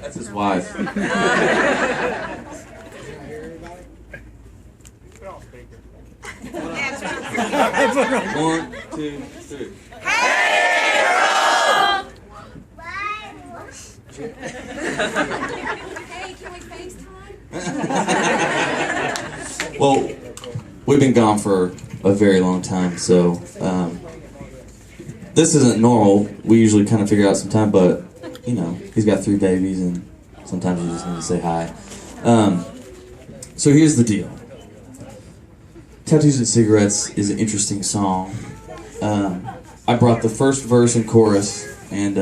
That's his wife. One, two, three. Hey, can we FaceTime? Well, we've been gone for a very long time, so this isn't normal. We usually kind of figure out some time, but you know, he's got 3 babies, and sometimes you just need to say hi. So here's the deal. Tattoos and Cigarettes is an interesting song. I brought the first verse and chorus, and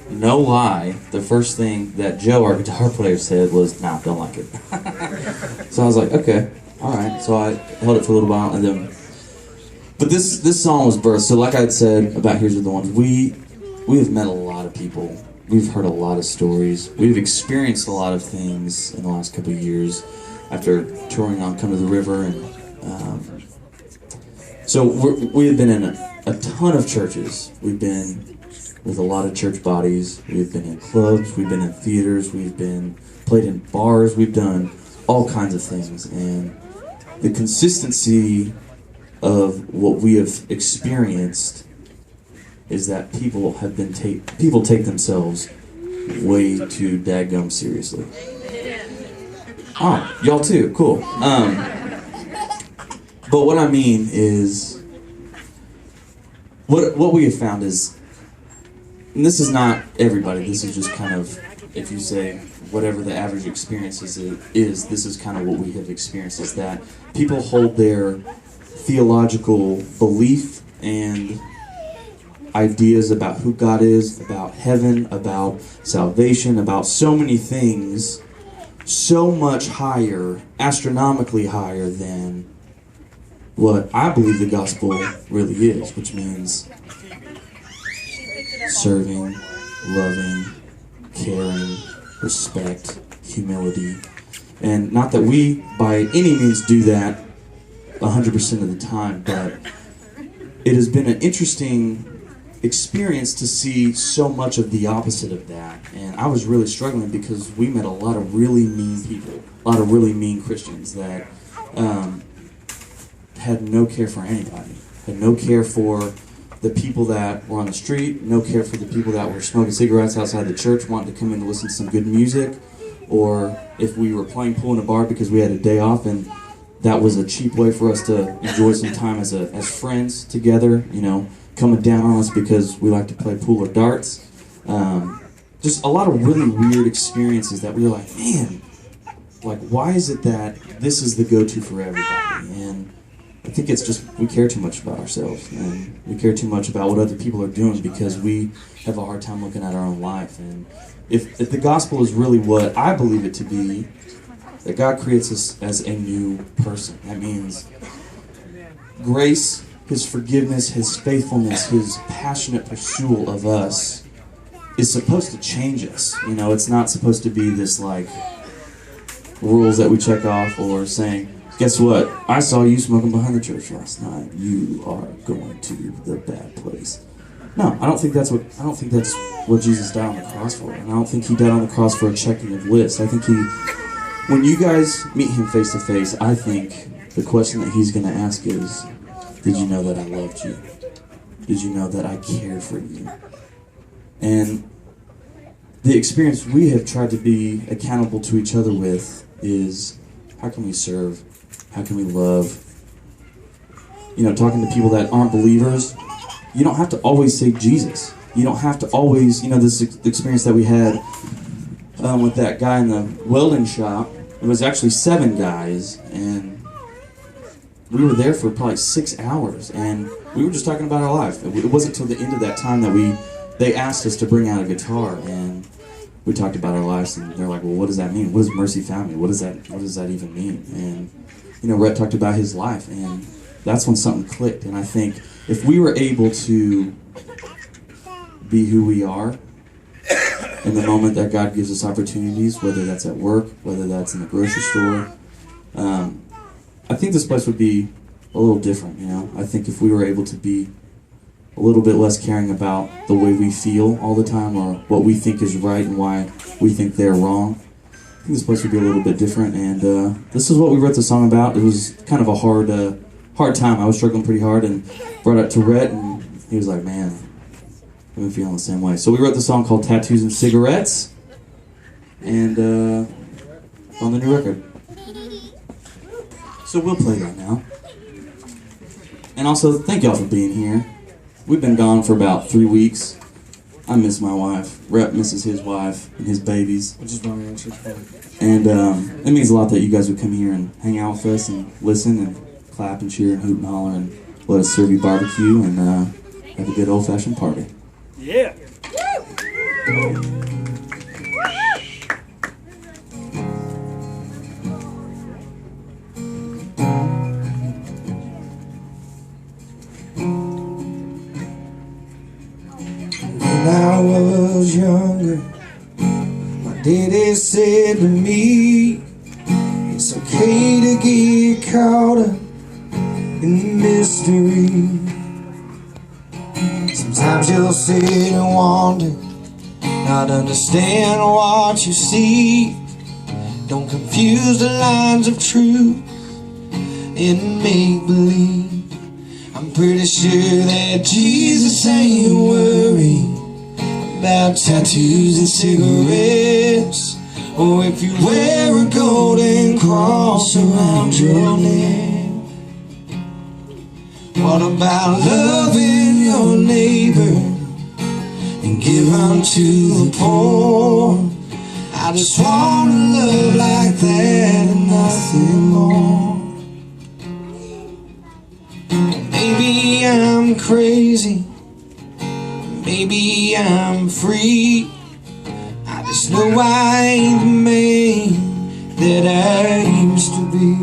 no lie, the first thing that Joe, our guitar player, said was, "Nah, don't like it." So I was like, okay, alright. So I held it for a little while, and then... But this song was birthed, so like I had said about Here's the Ones, we have met a lot of people. We've heard a lot of stories. We've experienced a lot of things in the last couple of years after touring on Come to the River, and so we have been in a ton of churches. We've been with a lot of church bodies. We've been in clubs. We've been in theaters. We've been played in bars. We've done all kinds of things, and the consistency of what we have experienced is that people take themselves way too daggum seriously. Oh, y'all too, cool. But what I mean is, what we have found is, and this is not everybody, this is just kind of, if you say whatever the average experience is, this is kind of what we have experienced, is that people hold their theological belief and ideas about who God is, about heaven, about salvation, about so many things, so much higher, astronomically higher than what I believe the gospel really is, which means serving, loving, caring, respect, humility. And not that we, by any means, do that 100% of the time, but it has been an interesting experience to see so much of the opposite of that. And I was really struggling because we met a lot of really mean people, a lot of really mean Christians that had no care for anybody, had no care for the people that were on the street, no care for the people that were smoking cigarettes outside the church, wanting to come in to listen to some good music, or if we were playing pool in a bar because we had a day off, and that was a cheap way for us to enjoy some time as friends together, you know, coming down on us because we like to play pool or darts. Just a lot of really weird experiences that we were like, man, like, why is it that this is the go-to for everybody? And I think it's just we care too much about ourselves, and we care too much about what other people are doing because we have a hard time looking at our own life. And if the gospel is really what I believe it to be, that God creates us as a new person. That means grace, His forgiveness, His faithfulness, His passionate pursuit of us is supposed to change us. You know, it's not supposed to be this, like, rules that we check off or saying, guess what? I saw you smoking behind the church last night. You are going to the bad place. No, I don't think that's what Jesus died on the cross for. And I don't think He died on the cross for a checking of lists. I think when you guys meet Him face to face, I think the question that He's going to ask is, did you know that I loved you? Did you know that I cared for you? And the experience we have tried to be accountable to each other with is, how can we serve? How can we love? You know, talking to people that aren't believers, you don't have to always say Jesus. You don't have to always, you know, this experience that we had with that guy in the welding shop, it was actually 7 guys, and we were there for probably 6 hours, and we were just talking about our life. It wasn't until the end of that time that they asked us to bring out a guitar, and we talked about our lives, and they're like, well, what does that mean? What does mercy found me? What does that even mean? And, you know, Rhett talked about his life, and that's when something clicked. And I think if we were able to be who we are in the moment that God gives us opportunities, whether that's at work, whether that's in the grocery store, I think this place would be a little different, you know? I think if we were able to be a little bit less caring about the way we feel all the time or what we think is right and why we think they're wrong. I think it's supposed to be a little bit different, and this is what we wrote the song about. It was kind of a hard time. I was struggling pretty hard, and brought it to Rhett, and he was like, man, I've been feeling the same way. So we wrote the song called Tattoos and Cigarettes, and on the new record. So we'll play that now. And also, thank y'all for being here. We've been gone for about 3 weeks. I miss my wife. Rhett misses his wife and his babies. Which is why we actually played. And it means a lot that you guys would come here and hang out with us and listen and clap and cheer and hoot and holler and let us serve you barbecue and have a good old-fashioned party. Yeah. When I was younger, my daddy said to me, it's okay to get caught up in the mystery. Sometimes you'll sit and wonder, not understand what you see. Don't confuse the lines of truth and make-believe. I'm pretty sure that Jesus ain't worried about tattoos and cigarettes, or if you wear a golden cross around your neck. What about loving your neighbor and give unto the poor? I just wanna love like that and nothing more. Maybe I'm crazy, maybe I'm free. I just know I ain't the man that I used to be.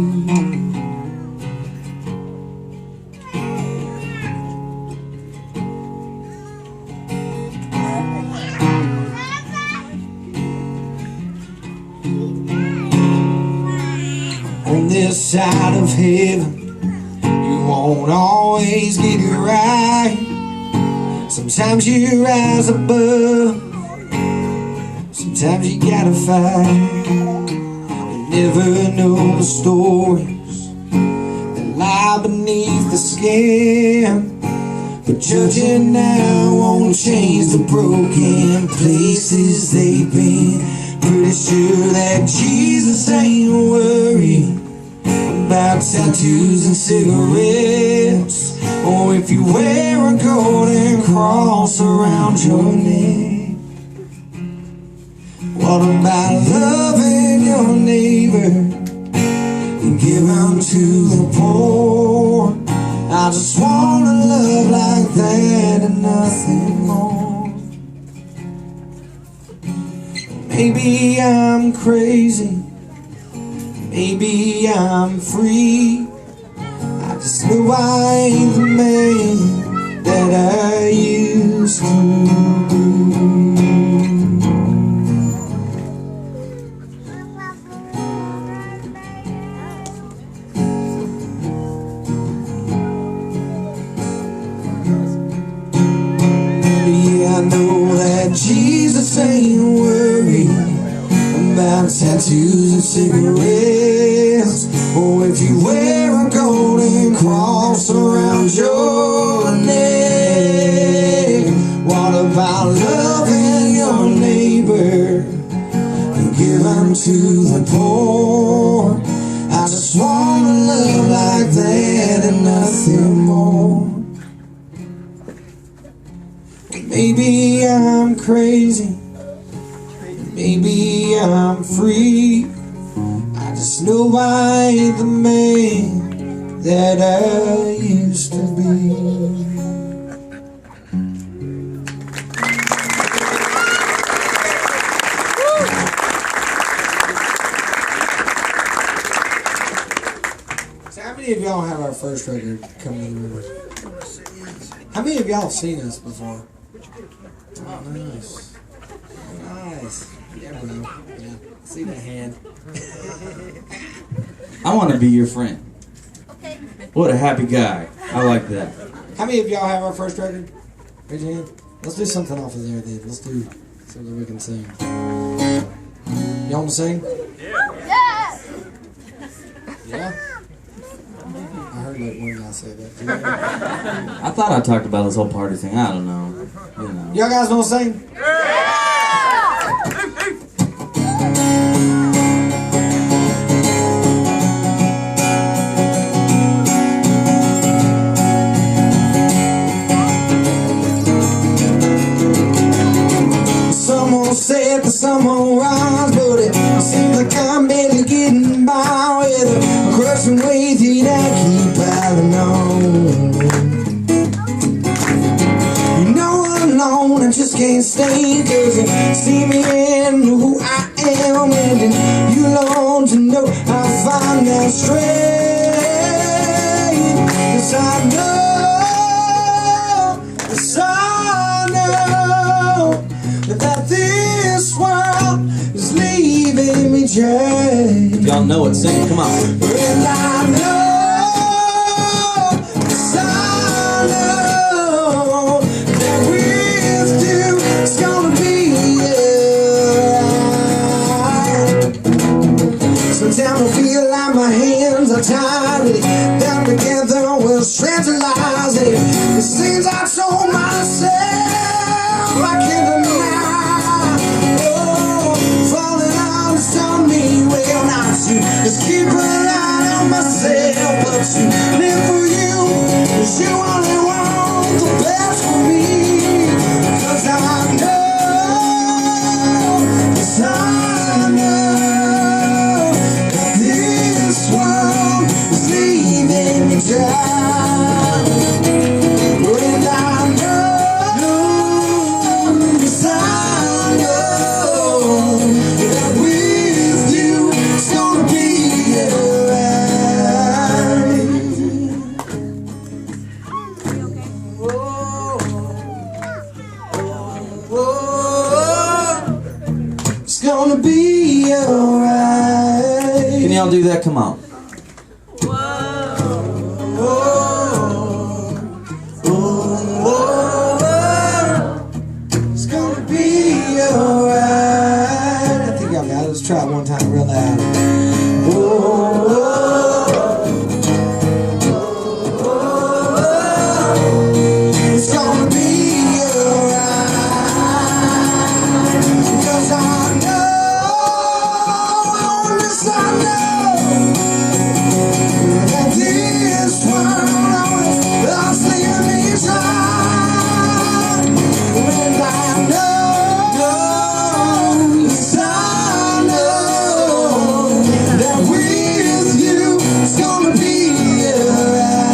On this side of heaven, you won't always get it right. Sometimes you rise above, sometimes you gotta fight. You never know the stories that lie beneath the skin, but judging now won't change the broken places they've been. Pretty sure that Jesus ain't worried about tattoos and cigarettes, or if you wear a golden cross around your neck. What about loving your neighbor and give unto the poor? I just wanna love like that and nothing more. Maybe I'm crazy, maybe I'm free. I just know I ain't the man that I used to be. Yeah, I know that Jesus ain't worried about tattoos and cigarettes, or if you wear a golden cross around your neck. What about loving your neighbor and give unto the poor? I just wanna love like that and nothing more. Maybe I'm crazy, maybe I'm free. I just know I ain't the man that I used to be. So how many of y'all have our first record come to the room? How many of y'all have seen us before? Oh, nice. Nice. Yeah, bro. Yeah. See that hand. I want to be your friend. Okay. What a happy guy. I like that. How many of y'all have our first record? Raise your hand. Let's do something off of there then. Let's do something we can sing. Y'all want to sing? Yes! Yeah? I heard like one guy say that. I thought I talked about this whole party thing. I don't know. You know. Y'all guys want to sing? Someone said that someone rise, but it seems like I'm barely getting by with a crushing weight that I keep piling on. You know I'm alone, I just can't stay, 'cause you see me in who I am, and then you long to know I'll find that strength. 'Cause I know, 'cause I know that this world is leaving me dry. Y'all know it. Sing it. Come on. And I know, 'cause I know that with you it's gonna be alright. Sometimes I feel like my hands are tied, really bound together with strands of lies. And it seems I told myself I can't deny. Oh, falling out has taught me well not to just keep relying on myself, but to live for you, 'cause you only want the best for me. 'Cause I know, 'cause I know that this world is leaving me dry. And I know, 'cause I know that with you it's gonna be alright. It's gonna be alright. Can y'all do that? Come on. It's gonna be alright. I think y'all got it. Let's try it one time real loud. It's gonna be alright. Because I know, yes I know, that this world is leaving me dry. And I know, yes I know, that with you it's gonna be alright.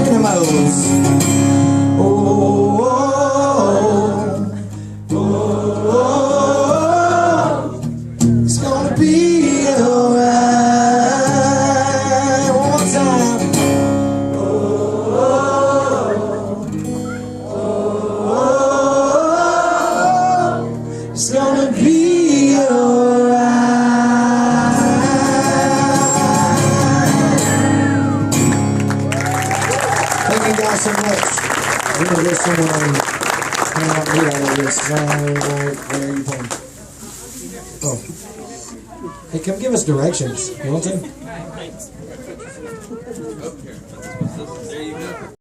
Give me the most. Oh, oh, oh, oh, it's gonna be alright. One more time. Oh, oh, oh, it's gonna be alright. Thank you guys so much. We're gonna get someone hang out here out of this song. Where are you playing? Oh. Hey, come give us directions. You want to?